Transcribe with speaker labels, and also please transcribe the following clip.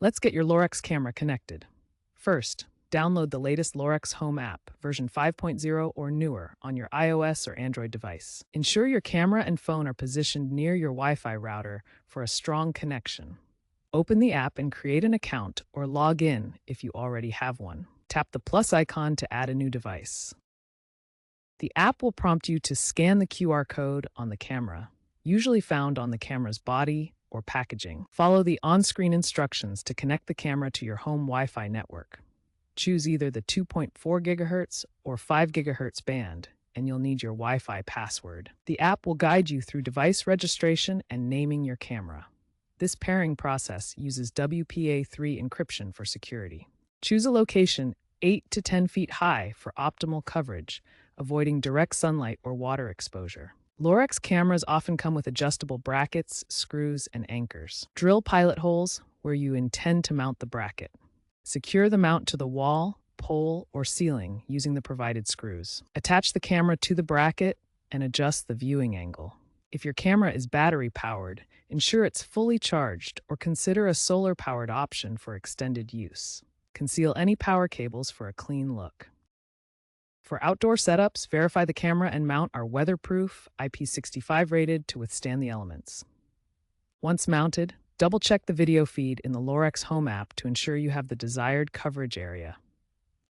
Speaker 1: Let's get your Lorex camera connected. First, download the latest Lorex Home app, version 5.0 or newer, on your iOS or Android device. Ensure your camera and phone are positioned near your Wi-Fi router for a strong connection. Open the app and create an account or log in if you already have one. Tap the plus icon to add a new device. The app will prompt you to scan the QR code on the camera, usually found on the camera's body or packaging. Follow the on-screen instructions to connect the camera to your home Wi-Fi network. Choose either the 2.4 GHz or 5 GHz band, and you'll need your Wi-Fi password. The app will guide you through device registration and naming your camera. This pairing process uses WPA3 encryption for security. Choose a location 8 to 10 feet high for optimal coverage, avoiding direct sunlight or water exposure. Lorex cameras often come with adjustable brackets, screws, and anchors. Drill pilot holes where you intend to mount the bracket. Secure the mount to the wall, pole, or ceiling using the provided screws. Attach the camera to the bracket and adjust the viewing angle. If your camera is battery-powered, ensure it's fully charged or consider a solar-powered option for extended use. Conceal any power cables for a clean look. For outdoor setups, verify the camera and mount are weatherproof, IP65 rated to withstand the elements. Once mounted, double-check the video feed in the Lorex Home app to ensure you have the desired coverage area.